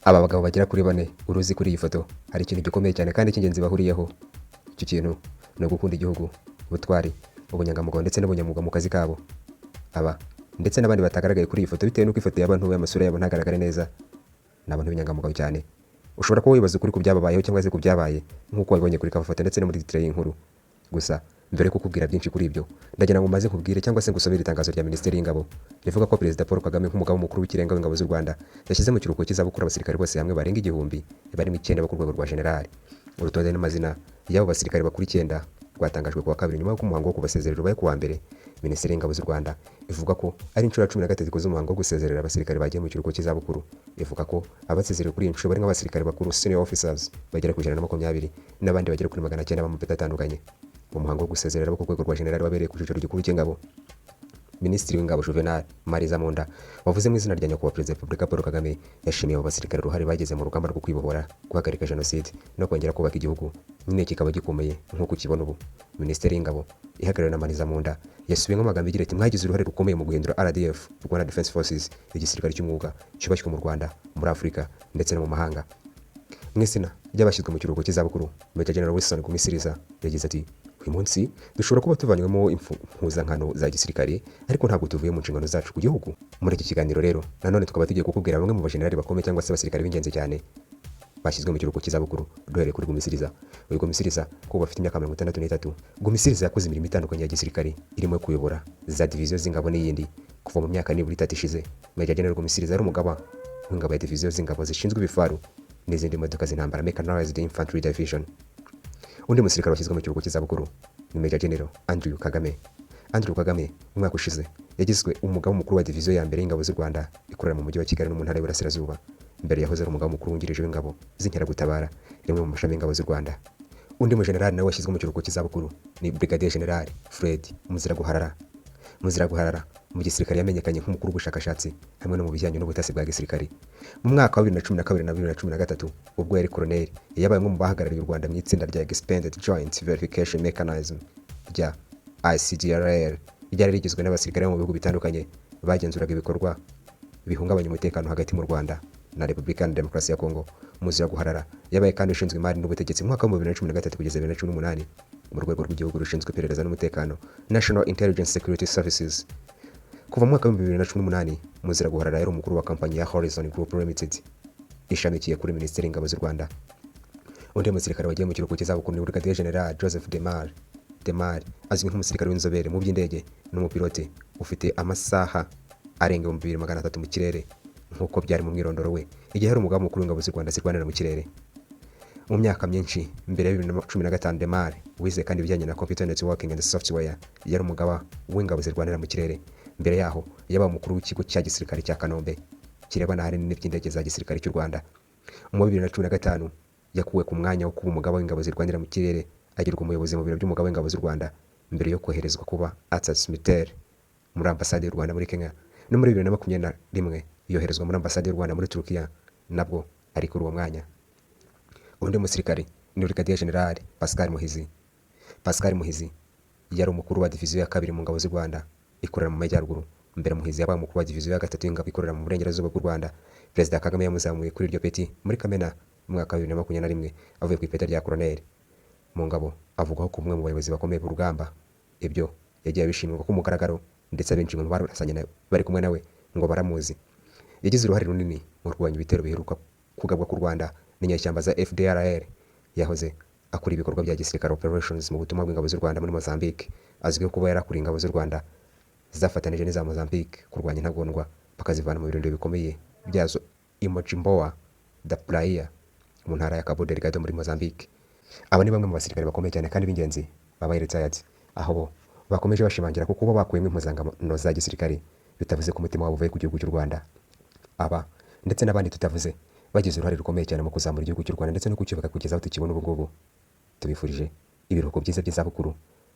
Aba bagabo bagera kuri bane uruzi kuri iyi foto hari ikintu gikomeye cyane kandi cy'ingenzi bahuriyeho. Icyo kintu ni ugukunda igihugu, ubutwari, ubunyangamugayo ndetse n'ubunyamwuga mu kazi kabo. Aba ndetse n'abandi batagaragaye kuri iyi foto bitewe n'uko ifoto y'abantu amasura yabo ntagaragare neza, ni abantu b'inyangamugayo cyane. Ushobora kuba wibaza ukuri ku byababayeho cyangwa se ku byabaye nk'uko wabibonye kuri cover foto ndetse no muri titre y'inkuru. Gusa mbere yo kukubwira byinshi kuri ibyo, ndagira ngo maze nkubwire cyangwa se ngusomere itangazo rya Minisiteri y'Ingabo rivuga ko Perezida Paul Kagame nk'umugaba mukuru w'ikirenga w'ingabo z'u Rwanda yashyize mu kiruhuko cy'izabukuru abasirikare bose hamwe barenga 1000 barimo 9 bo ku rwego rwa generali. Urutonde n'amazina y'abo basirikare bakuru 9 rwatangajwe kuwa kabiri nyuma y'umuhango wo kubasezerera ubaye kuwa mbere. Minisiteri y'Ingabo z'u Rwanda ivuga ko ari inshuro ya 13 ikoze umuhango wo gusezerera abasirikare bagiye mu kiruhuko cy'izabukuru. Ivuga ko abasezerewe kuri iyi nshuro barimo abasirikare bakuru senior officers bagera ku 120 n'abandi bagera kuri 900 b'amapeti atandukanye. Mu muhango wo gusezerera abo ku rwego rwa generali wabereye ku cyicaro gikuru cy'ingabo, Minisitiri w'Ingabo Juvenal Mariza Munda wavuze mu izina rya Nyakubahwa Perezida wa Repubulika Paul Kagame yashimiye abo basirikare uruhare bageze mu rugamba rwo kwibohora, guhagarika jenoside no kongera kubaka igihugu nyine kikaba gikomeye nk'uko ukibona ubu. Minisiteri y'Ingabo ihagarariwe na Mariza Munda yasubiyemo amagambo agira ati mwagize uruhare rukomeye mu guhindura RDF Rwanda Defense Forces igisirikare cy'umwuga cyubashywe mu Rwanda, muri Afurika ndetse no mu mahanga. Mu izina ry'abashyizwe mu kiruhuko cy'izabukuru, Major General Wilson Gumisiriza yagize ati uyu munsi dushobora kuba tuvanywemo impuzankano za gisirikare ariko ntabwo tuvuye mu nshingano zacu ku gihugu. Muri iki kiganiro rero nanone tukaba tugiye kukubwira bamwe mu bajenerali bakomeye cyangwa se abasirikare b'ingenzi cyane bashyizwe mu kiruhuko cy'izabukuru duhereye kuri Gumisiriza. Uyu Gumisiriza kuko bafite imyaka 63, Gumisiriza yakoze imirimo itandukanye ya gisirikare irimo kuyobora za diviziyo z'ingabo n'iyindi. Kuva mu myaka nibura 3 ishize, Major General Gumisiriza ari umugaba w'ingabo ya diviziyo z'ingabo zishinzwe ibifaru n'izindi modoka z'intambara Mechanized Infantry Division. Undi musirikare washyizwe mu kiruhuko cy'izabukuru ni Major General Andrew Kagame. Andrew Kagame umwaka ushize yagizwe umugaba mukuru wa diviziyo ya mbere y'ingabo z'u Rwanda ikorera mu mujyi wa Kigali no mu ntara y'Iburasirazuba. Mbere yahoze ari umugaba mukuru wungirije w'ingabo z'inkeragutabara rimwe mu mashami y'ingabo z'u Rwanda. Undi mujenerali nawe washyizwe mu kiruhuko cy'izabukuru ni Brigadier General Fred Muziraguharara. Muziraguharara mu gisirikare yamenyekanye nk'umukuru w'ubushakashatsi hamwe no mu bijyanye n'ubutasi bwa gisirikare. Mu mwaka wa 2012 na 2013 ubwo yari colonel yabaye umwe mu bahagarariye u Rwanda mu itsinda rya Expanded Joint Verification Mechanism rya ICGLR ryari rigizwe n'abasirikare bo mu bihugu bitandukanye bagenzuraga ibikorwa bihungabanya umutekano hagati mu Rwanda na Repubulika ya Demokarasi ya Kongo. Muziraguharara yabaye kandi ushinzwe imari n'ubutegetsi mu mwaka wa 2013 kugeza 2018 mu rwego rw'igihugu rushinzwe iperereza n'umutekano National Intelligence Security Services. Kuva mu mwaka wa 2018 Muziraguharara yari umukuru wa kampanyi ya Horizon Group Limited ishamikiye kuri Minisiteri y'Ingabo z'u Rwanda. Undi musirikare wagiye mu kiruhuko cy'izabukuru ni Brigadier General Joseph Demar. Demar azwi nk'umusirikare w'inzobere mu by'indege n'umupilote ufite amasaha arenga 2300 mu kirere nk'uko byari mu mwirondoro we igihe hari umugaba mukuru w'ingabo z'u Rwanda zirwanira mu kirere. Mu myaka myinshi mbere ya 2015 Demar wize kandi ibijyanye na computer networking and software yari umugaba w'ingabo zirwanira mu kirere. Mbere yaho yaba umukuru w'ikigo cya gisirikare cya Kanombe kirebana ahanini n'iby'indege za gisirikare cy'u Rwanda. Mu 2015 yakuwe ku mwanya wo kuba umugaba w'ingabo zirwanira mu kirere agirwa umuyobozi mu biro by'umugaba w'ingabo z'u Rwanda mbere yo koherezwa kuba Atsas Militaire muri ambasade y'u Rwanda muri Kenya. No muri 2021 yoherezwa muri ambasade y'u Rwanda muri Turukiya nabwo ari kuri uwo mwanya. Undi musirikare ni Brigadier General Pascal Muhizi. Pascal Muhizi yari umukuru wa diviziyo ya kabiri mu ngabo z'u Rwanda ikorera mu majyaruguru. Mbere Muhizi yabaye umukuru wa diviziyo ya gatatu y'ingabo ikorera mu burengerazuba bw'u Rwanda. Perezida Kagame yamuzamuye kuri iryo peti muri Kamena mu mwaka wa 2021 avuye ku ipeti rya colonel mu ngabo. Avugwaho ko umwe mu bayobozi bakomeye ku rugamba. Ibyo yagiye abishimirwa ku mugaragaro ndetse abenshi mu barasanye bari kumwe nawe ngo baramuzi. Yagize uruhare runini mu kurwanya ibitero biheruka kugabwa ku Rwanda n'inyeshyamba za FDLR. Yahoze akora ibikorwa bya gisirikare operations mu butumwa bw'ingabo z'u Rwanda muri Mozambique. Azwiho kuba yarakuriye ingabo z'u Rwanda zafatanije n'iza Mozambique kurwanya intagondwa bakazivana mu birindiro bikomeye byazo Imojimboa da Praia mu ntara ya Cabo Delgado muri Mozambique. Aba ni bamwe mu basirikare bakomeye cyane kandi b'ingenzi babaye retired, aho bo bakomeje bashimangira ko kuba bakuyemo impuzangano za gisirikare bitavuze ku mutima wabo uvuye ku gihugu cy'u Rwanda. Aba ndetse n'abandi tutavuze bagize uruhare rukomeye cyane mu kuzamura igihugu cy'u Rwanda ndetse no kucyubaka kugeza aho tukibona ubu ngubu. Tubifurije ibiruhuko byiza by'izabukuru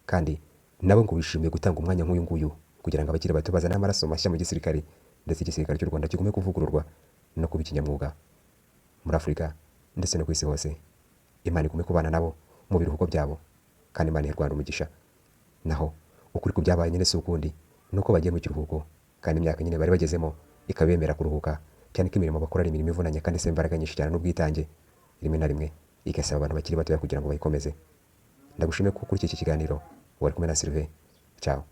kandi nabo ngo bishimiye gutanga umwanya nk'uyu nguyu kugira ngo abakiri bato bazane amaraso mashya mu gisirikare ndetse igisirikare cy'u Rwanda kigume kuvugururwa no kuba ikinyamwuga muri Afurika ndetse no ku isi hose. Imana igume kubana nabo mu biruhuko byabo kandi Imana ihe Rwanda umugisha. Naho ukuri ku byabaye nyine si ukundi nuko bagiye mu kiruhuko kandi imyaka nyine bari bagezemo ikabemera kuruhuka cyane ko imirimo bakora ari imirimo ivunanye kandi isaba imbaraga nyinshi cyane n'ubwitange, rimwe na rimwe igasaba abantu bakiri batoya kugira ngo bayikomeze. Ndagushimiye ko kuri iki kiganiro wari kumwe na Sylvain. Ciao.